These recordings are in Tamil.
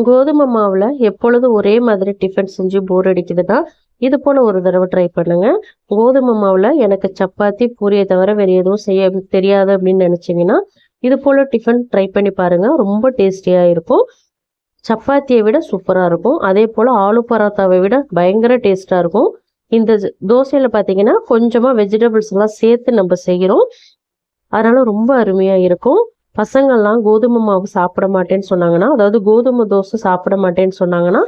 கோதுமை மாவுல எப்பொழுதும் ஒரே மாதிரி டிஃபன் செஞ்சு போர் அடிக்குதுன்னா இது போல ஒரு தடவை ட்ரை பண்ணுங்க. கோதுமை மாவுல எனக்கு சப்பாத்தி பூரியை தவிர வேற எதுவும் செய்ய தெரியாது அப்படின்னு நினைச்சீங்கன்னா இது போல டிஃபன் ட்ரை பண்ணி பாருங்க. ரொம்ப டேஸ்டியா இருக்கும். சப்பாத்தியை விட சூப்பரா இருக்கும். அதே போல ஆலு பரோட்டாவை விட பயங்கர டேஸ்டா இருக்கும். இந்த தோசையில பாத்தீங்கன்னா கொஞ்சமா வெஜிடபிள்ஸ் எல்லாம் சேர்த்து நம்ம செய்கிறோம். அதனால ரொம்ப அருமையா இருக்கும். பசங்கள்லாம் கோதுமை மாவு சாப்பிட மாட்டேன்னு சொன்னாங்கன்னா, அதாவது கோதுமை தோசை சாப்பிட மாட்டேன்னு சொன்னாங்கன்னா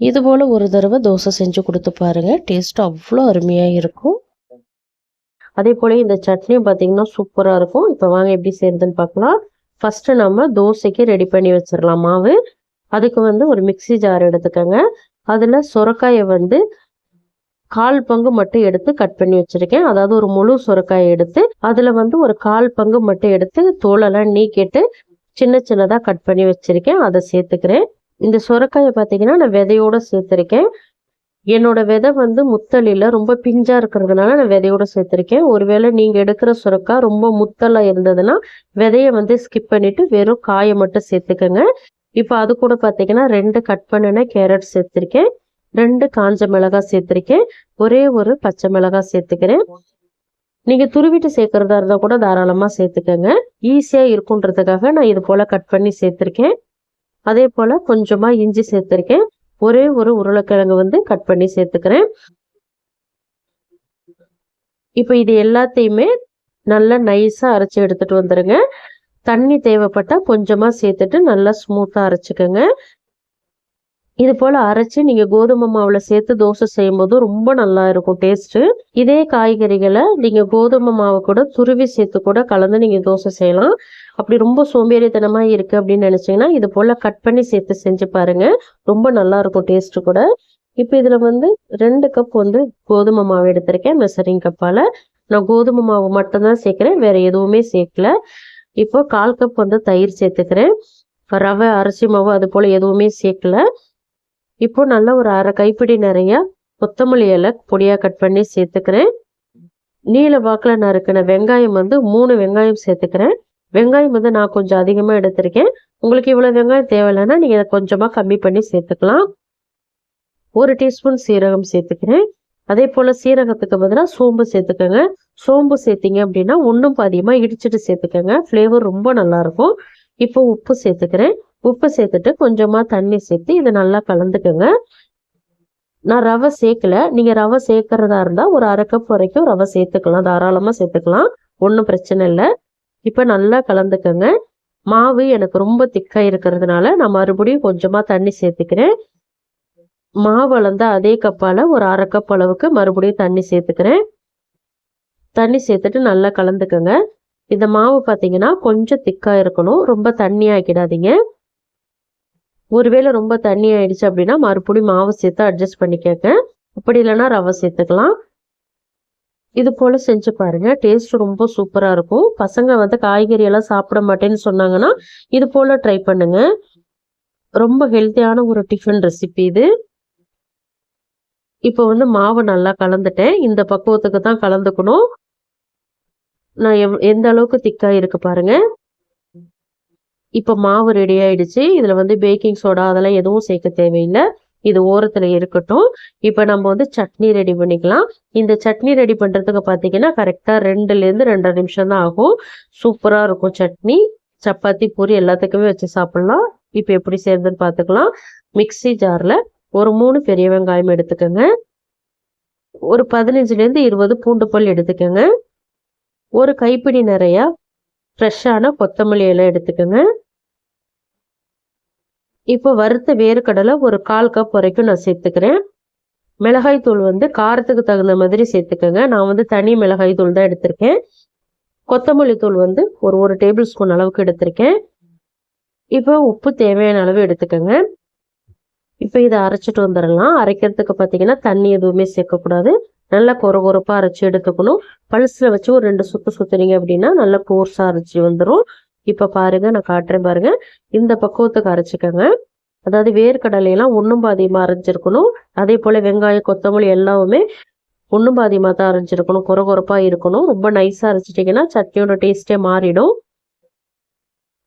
இது போல ஒரு தடவை தோசை செஞ்சு கொடுத்து பாருங்க. டேஸ்ட் அவ்வளோ அருமையா இருக்கும். அதே போல இந்த சட்னியும் பார்த்தீங்கன்னா சூப்பரா இருக்கும். இப்போ வாங்க எப்படி செய்யறதுன்னு பார்க்கலாம். ஃபர்ஸ்ட் நம்ம தோசைக்கு ரெடி பண்ணி வச்சிடலாம் மாவு. அதுக்கு ஒரு மிக்சி ஜார் எடுத்துக்கோங்க. அதுல சொரக்காயை 1/4 பங்கு மட்டும் எடுத்து கட் பண்ணி வச்சிருக்கேன். அதாவது ஒரு முழு சொரக்காயை எடுத்து அதுல ஒரு 1/4 பங்கு மட்டும் எடுத்து தோலெல்லாம் நீக்கிட்டு சின்ன சின்னதா கட் பண்ணி வச்சிருக்கேன். அதை சேர்த்துக்கிறேன். இந்த சொரக்காயை பார்த்தீங்கன்னா நான் விதையோட சேர்த்திருக்கேன். என்னோட விதை முத்தலில ரொம்ப பிஞ்சா இருக்கிறதுனால நான் விதையோட சேர்த்திருக்கேன். ஒருவேளை நீங்க எடுக்கிற சுரக்காய் ரொம்ப முத்தலா இருந்ததுன்னா விதைய ஸ்கிப் பண்ணிட்டு வெறும் காயை மட்டும் சேர்த்துக்கங்க. இப்போ அது கூட பார்த்தீங்கன்னா 2 கட் பண்ணின கேரட் சேர்த்திருக்கேன். 2 காஞ்ச மிளகாய் சேர்த்திருக்கேன். ஒரே ஒரு பச்சை மிளகாய் சேர்த்துக்கிறேன். நீங்க துருவிட்டு சேர்க்கறதா இருந்தா கூட தாராளமா சேர்த்துக்கங்க. ஈஸியா இருக்குன்றதுக்காக நான் இது போல கட் பண்ணி சேர்த்திருக்கேன். அதே போல கொஞ்சமா இஞ்சி சேர்த்திருக்கேன். ஒரே ஒரு உருளைக்கிழங்கு கட் பண்ணி சேர்த்துக்கிறேன். இப்போ இது எல்லாத்தையுமே நல்லா நைஸா அரைச்சு எடுத்துட்டு வந்துருங்க. தண்ணி தேவைப்பட்டா கொஞ்சமா சேர்த்துட்டு நல்லா ஸ்மூத்தா அரைச்சுக்கோங்க. இது போல அரைச்சு நீங்க கோதுமை மாவுல சேர்த்து தோசை செய்யும் போது ரொம்ப நல்லா இருக்கும் டேஸ்ட். இதே காய்கறிகளை நீங்க கோதுமை மாவு கூட துருவி சேர்த்து கூட கலந்து நீங்க தோசை செய்யலாம். அப்படி ரொம்ப சோம்பேறித்தனமா இருக்கு அப்படின்னு நினைச்சீங்கன்னா இது போல கட் பண்ணி சேர்த்து செஞ்சு பாருங்க. ரொம்ப நல்லா இருக்கும் டேஸ்ட் கூட. இப்போ இதுல 2 கப் கோதுமை மாவு எடுத்திருக்கேன். மெஷரிங் கப்பால நான் கோதுமை மாவு மட்டும்தான் சேர்க்கிறேன், வேற எதுவுமே சேர்க்கல. இப்போ 1/4 கப் தயிர் சேர்த்துக்கிறேன். ரவை அரிசி மாவு அது போல எதுவுமே சேர்க்கல. இப்போ நல்லா ஒரு 1/2 கைப்பிடி நிறைய கொத்தமல்லி இலை பொடியா கட் பண்ணி சேர்த்துக்கிறேன். நீல வாக்குல நறுக்கின வெங்காயம் 3 வெங்காயம் சேர்த்துக்கிறேன். வெங்காயம் நான் கொஞ்சம் அதிகமா எடுத்திருக்கேன். உங்களுக்கு இவ்வளவு வெங்காயம் தேவையில்லைன்னா நீங்க கொஞ்சமா கம்மி பண்ணி சேர்த்துக்கலாம். 1 டீஸ்பூன் சீரகம் சேர்த்துக்கிறேன். அதே போல சீரகத்துக்கு பதிலாக சோம்பு சேர்த்துக்கோங்க. சோம்பு சேர்த்தீங்க அப்படின்னா 1 பாதியமா இடிச்சிட்டு சேர்த்துக்கோங்க. ஃப்ளேவர் ரொம்ப நல்லா இருக்கும். இப்போ உப்பு சேர்த்துக்கிறேன். உப்பு சேர்த்துட்டு கொஞ்சமா தண்ணி சேர்த்து இதை நல்லா கலந்துக்கோங்க. நான் ரவை சேர்க்கல. நீங்க ரவை சேர்க்கறதா இருந்தா ஒரு 1/2 கப் வரைக்கும் ரவை சேர்த்துக்கலாம், தாராளமா சேர்த்துக்கலாம், ஒன்றும் பிரச்சனை இல்லை. இப்ப நல்லா கலந்துக்கோங்க. மாவு எனக்கு ரொம்ப திக்கா இருக்கிறதுனால நான் மறுபடியும் கொஞ்சமா தண்ணி சேர்த்துக்கிறேன். மாவு அளந்தா அதே கப்பால ஒரு 1/2 கப் அளவுக்கு மறுபடியும் தண்ணி சேர்த்துக்கிறேன். தண்ணி சேர்த்துட்டு நல்லா கலந்துக்கோங்க. இந்த மாவு பார்த்தீங்கன்னா கொஞ்சம் திக்கா இருக்கணும், ரொம்ப தண்ணி ஆக்கிடாதீங்க. ஒருவேளை ரொம்ப தண்ணி ஆயிடுச்சு அப்படின்னா மறுபடியும் மாவு சேர்த்து அட்ஜஸ்ட் பண்ணிக்கோங்க. அப்படி இல்லைன்னா ரவை சேர்த்துக்கலாம். இது போல செஞ்சு பாருங்க. டேஸ்ட் ரொம்ப சூப்பரா இருக்கும். பசங்க காய்கறி எல்லாம் சாப்பிட மாட்டேன்னு சொன்னாங்கன்னா இது போல ட்ரை பண்ணுங்க. ரொம்ப ஹெல்த்தியான ஒரு டிஃபன் ரெசிபி இது. இப்போ மாவு நல்லா கலந்துட்டேன். இந்த பக்குவத்துக்கு தான் கலந்துக்கணும். நான் எந்த அளவுக்கு திக்கா இருக்கு பாருங்க. இப்ப மாவு ரெடி ஆயிடுச்சு. இதுல பேக்கிங் சோடா அதெல்லாம் எதுவும் சேர்க்க தேவையில்லை. இது ஓரத்துல இருக்கட்டும். இப்ப நம்ம சட்னி ரெடி பண்ணிக்கலாம். இந்த சட்னி ரெடி பண்றதுக்கு பாத்தீங்கன்னா கரெக்டா 2ல இருந்து 2.5 நிமிஷம் தான் ஆகும். சூப்பரா இருக்கும் சட்னி. சப்பாத்தி பூரி எல்லாத்துக்குமே வச்சு சாப்பிடலாம். இப்ப எப்படி செய்யறதுன்னு பாத்துக்கலாம். மிக்சி ஜார்ல ஒரு 3 பெரிய வெங்காயம் எடுத்துக்கோங்க. ஒரு 15ல இருந்து 20 பூண்டு பல் எடுத்துக்கோங்க. ஒரு கைப்பிடி நிறைய ஃப்ரெஷ்ஷான கொத்தமல்லி இலை எடுத்துக்கோங்க. இப்போ வறுத்த வேர்க்கடலை ஒரு 1/4 கப் வரைக்கும் நான் சேர்த்துக்கிறேன். மிளகாய் தூள் காரத்துக்கு தகுந்த மாதிரி சேர்த்துக்கோங்க. நான் தனி மிளகாய் தூள் தான் எடுத்திருக்கேன். கொத்தமல்லி தூள் ஒரு 1 டேபிள் ஸ்பூன் அளவுக்கு எடுத்திருக்கேன். இப்போ உப்பு தேவையான அளவு எடுத்துக்கோங்க. இப்போ இதை அரைச்சிட்டு வந்துடலாம். அரைக்கிறதுக்கு பார்த்தீங்கன்னா தண்ணி எதுவுமே சேர்க்கக்கூடாது. நல்லா கொரகொரப்பா அரைச்சி எடுத்துக்கணும். பல்ஸ்ல வச்சு ஒரு 2 சுத்து சுத்துனீங்க அப்படின்னா நல்லா கோர்ஸா அரைச்சி வந்துடும். இப்ப பாருங்க, நான் காட்டுறேன் பாருங்க. இந்த பக்குவத்துக்கு அரைச்சிக்கோங்க. அதாவது வேர்க்கடலையெல்லாம் 1 பாதியமா அரைஞ்சிருக்கணும். அதே போல வெங்காயம் கொத்தமல்லி எல்லாமே 1 பாதியமா தான் அரைஞ்சிருக்கணும். கொரகொரப்பா இருக்கணும். ரொம்ப நைஸா அரைச்சிட்டிங்கன்னா சட்னியோட டேஸ்டே மாறிடும்.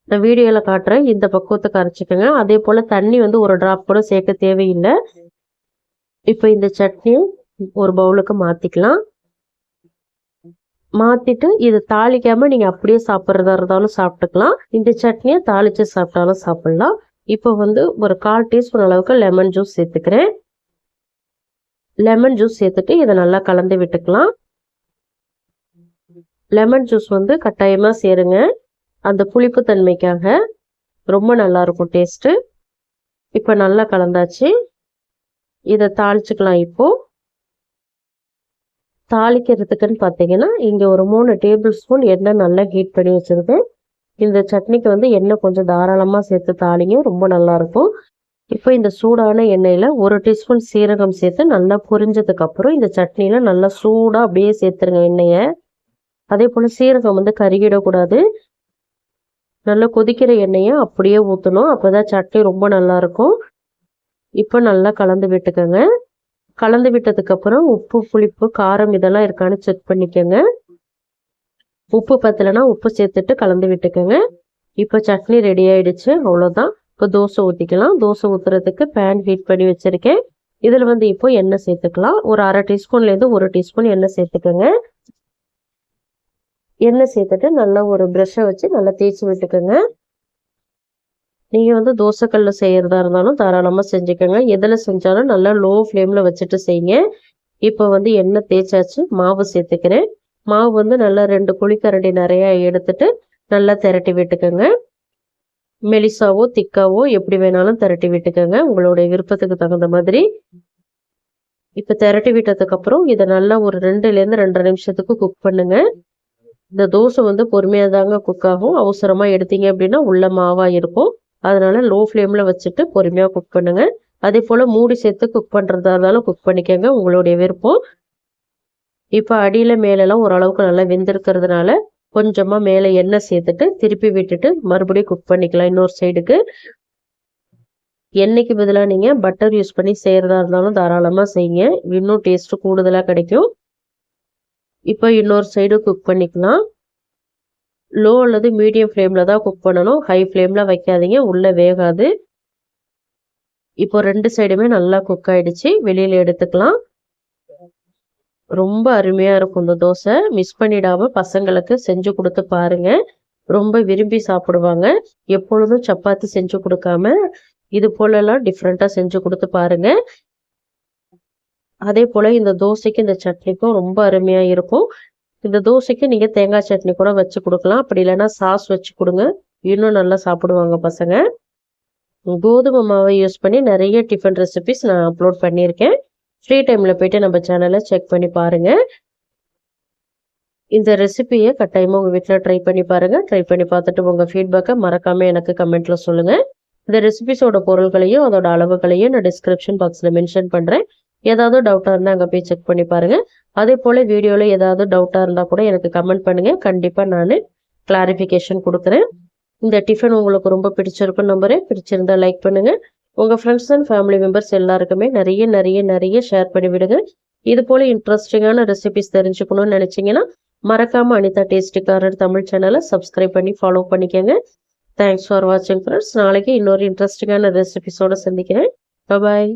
நான் வீடியோவில் காட்டுறேன். இந்த பக்குவத்துக்கு அரைச்சிக்கோங்க. அதே போல் தண்ணி வந்து ஒரு ட்ராப் கூட சேர்க்க தேவையில்லை. இப்போ இந்த சட்னியை ஒரு பவுலுக்கு மாற்றிக்கலாம். மாற்றிட்டு இது தாளிக்காமல் நீங்கள் அப்படியே சாப்பிட்றதா இருந்தாலும் சாப்பிட்டுக்கலாம். இந்த சட்னியை தாளித்து சாப்பிட்டாலும் சாப்பிட்லாம். இப்போ வந்து ஒரு 1/4 டீஸ்பூன் அளவுக்கு லெமன் ஜூஸ் சேர்த்துக்கிறேன். லெமன் ஜூஸ் சேர்த்துட்டு இதை நல்லா கலந்து விட்டுக்கலாம். லெமன் ஜூஸ் வந்து கட்டாயமாக சேருங்க. அந்த புளிப்பு தன்மைக்காக ரொம்ப நல்லா இருக்கும் டேஸ்ட்டு. இப்போ நல்லா கலந்தாச்சு. இதை தாளிச்சுக்கலாம். இப்போ தாளிக்கிறதுக்குன்னு பார்த்தீங்கன்னா இங்கே ஒரு 3 டேபிள் ஸ்பூன் எண்ணெய் நல்லா ஹீட் பண்ணி வச்சுருக்கேன். இந்த சட்னிக்கு வந்து எண்ணெய் கொஞ்சம் தாராளமாக சேர்த்து தாளிங்க, ரொம்ப நல்லாயிருக்கும். இப்போ இந்த சூடான எண்ணெயில் 1 டீஸ்பூன் சீரகம் சேர்த்து நல்லா பொரிஞ்சதுக்கப்புறம் இந்த சட்னியில் நல்லா சூடாக அப்படியே சேர்த்துருங்க எண்ணெயை. அதே போல் சீரகம் வந்து கருகிடக்கூடாது. நல்லா கொதிக்கிற எண்ணெயை அப்படியே ஊற்றணும். அப்போ தான் சட்னி ரொம்ப நல்லாயிருக்கும். இப்போ நல்லா கலந்து விட்டுக்கோங்க. கலந்து விட்டதுக்கப்புறம் உப்பு, புளிப்பு, காரம் இதெல்லாம் இருக்கான்னு செக் பண்ணிக்கோங்க. உப்பு பத்தலைன்னா உப்பு சேர்த்துட்டு கலந்து விட்டுக்கோங்க. இப்போ சட்னி ரெடி ஆயிடுச்சு. அவ்வளோதான். இப்போ தோசை ஊற்றிக்கலாம். தோசை ஊற்றுறதுக்கு பேன் ஹீட் பண்ணி வச்சுருக்கேன். இதில் வந்து இப்போ எண்ணெய் சேர்த்துக்கலாம். ஒரு 1/2 டீஸ்பூன்லேருந்து 1 டீஸ்பூன் எண்ணெய் சேர்த்துக்கோங்க. எண்ணெய் சேர்த்துட்டு நல்லா ஒரு ப்ரஷ்ஷை வச்சு நல்லா தேய்ச்சி விட்டுக்கோங்க. நீங்கள் வந்து தோசைக்கல்ல செய்கிறதா இருந்தாலும் தாராளமாக செஞ்சுக்கோங்க. எதில் செஞ்சாலும் நல்லா லோ ஃப்ளேமில் வச்சுட்டு செய்யுங்க. இப்போ வந்து எண்ணெய் தேய்ச்சாச்சு. மாவு சேர்த்துக்கிறேன். மாவு வந்து நல்லா 2 குழிக்கரண்டி நிறையா எடுத்துட்டு நல்லா திரட்டி விட்டுக்கோங்க. மெலிசாவோ திக்காவோ எப்படி வேணாலும் திரட்டி விட்டுக்கோங்க, உங்களுடைய விருப்பத்துக்கு தகுந்த மாதிரி. இப்போ திரட்டி விட்டதுக்கப்புறம் இதை நல்லா ஒரு 2லேருந்து 2.5 நிமிஷத்துக்கு குக் பண்ணுங்க. இந்த தோசை வந்து பொறுமையாக தாங்க குக் ஆகும். அவசரமாக எடுத்தீங்க அப்படின்னா உள்ள மாவாக இருக்கும். அதனால லோ ஃப்ளேமில் வச்சுட்டு பொறுமையாக குக் பண்ணுங்க. அதே போல் மூடி சேர்த்து குக் பண்ணுறதா இருந்தாலும் குக் பண்ணிக்கோங்க, உங்களுடைய விருப்பம். இப்போ அடியில் மேலெல்லாம் ஓரளவுக்கு நல்லா வெந்திருக்கிறதுனால கொஞ்சமாக மேலே எண்ணெய் சேர்த்துட்டு திருப்பி விட்டுட்டு மறுபடியும் குக் பண்ணிக்கலாம் இன்னொரு சைடுக்கு. எண்ணெய்க்கு பதிலாக நீங்கள் பட்டர் யூஸ் பண்ணி செய்கிறதா இருந்தாலும் தாராளமாக செய்யுங்க, இன்னும் டேஸ்ட்டு கூடுதலாக கிடைக்கும். இப்போ இன்னொரு சைடு குக் பண்ணிக்கலாம். லோ அல்லது மீடியம் ஃப்ளேமில் தான் குக் பண்ணணும். ஹை ஃப்ளேமில் வைக்காதீங்க, உள்ளே வேகாது. இப்போ 2 சைடுமே நல்லா குக் ஆகிடுச்சு. வெளியில் எடுத்துக்கலாம். ரொம்ப அருமையாக இருக்கும் இந்த தோசை. மிஸ் பண்ணிடாமல் பசங்களுக்கு செஞ்சு கொடுத்து பாருங்கள், ரொம்ப விரும்பி சாப்பிடுவாங்க. எப்பொழுதும் சப்பாத்தி செஞ்சு கொடுக்காம இது போலலாம் டிஃப்ரெண்ட்டாக செஞ்சு கொடுத்து பாருங்கள். அதே போல் இந்த தோசைக்கு இந்த சட்னிக்கும் ரொம்ப அருமையாக இருக்கும். இந்த தோசைக்கு நீங்கள் தேங்காய் சட்னி கூட வச்சு கொடுக்கலாம். அப்படி இல்லைன்னா சாஸ் வச்சு கொடுங்க, இன்னும் நல்லா சாப்பிடுவாங்க பசங்க. கோதுமை மாவை யூஸ் பண்ணி நிறைய டிஃபன் ரெசிபிஸ் நான் அப்லோட் பண்ணியிருக்கேன். ஃப்ரீ டைமில் போய்ட்டு நம்ம சேனலை செக் பண்ணி பாருங்கள். இந்த ரெசிபியை கட்டாயமாக உங்கள் வீட்டில் ட்ரை பண்ணி பாருங்கள். ட்ரை பண்ணி பார்த்துட்டு உங்கள் ஃபீட்பேக்கை மறக்காமல் எனக்கு கமெண்ட்டில் சொல்லுங்கள். இந்த ரெசிபிஸோட பொருட்களையும் அதோட அளவுகளையும் நான் டிஸ்கிரிப்ஷன் பாக்ஸில் மென்ஷன் பண்ணுறேன். ஏதாவது டவுட்டாக இருந்தால் அங்கே போய் செக் பண்ணி பாருங்கள். அதே போல் வீடியோவில் ஏதாவது டவுட்டாக இருந்தால் கூட எனக்கு கமெண்ட் பண்ணுங்கள், கண்டிப்பாக நான் கிளாரிஃபிகேஷன் கொடுக்குறேன். இந்த டிஃபன் உங்களுக்கு ரொம்ப பிடிச்சிருக்கும் நம்புறேன். பிடிச்சிருந்தா லைக் பண்ணுங்கள். உங்கள் ஃப்ரெண்ட்ஸ் அண்ட் ஃபேமிலி மெம்பர்ஸ் எல்லாருக்குமே நிறைய ஷேர் பண்ணி விடுங்க. இது போல் இன்ட்ரெஸ்டிங்கான ரெசிபிஸ் தெரிஞ்சுக்கணும்னு நினச்சிங்கன்னா மறக்காமல் அனிதா டேஸ்டி கார்னர் தமிழ் சேனலை சப்ஸ்கிரைப் பண்ணி ஃபாலோ பண்ணிக்கோங்க. தேங்க்ஸ் ஃபார் வாட்சிங் ஃப்ரெண்ட்ஸ். நாளைக்கு இன்னொரு இன்ட்ரெஸ்டிங்கான ரெசிபிஸோடு சந்திக்கிறேன். பாய்.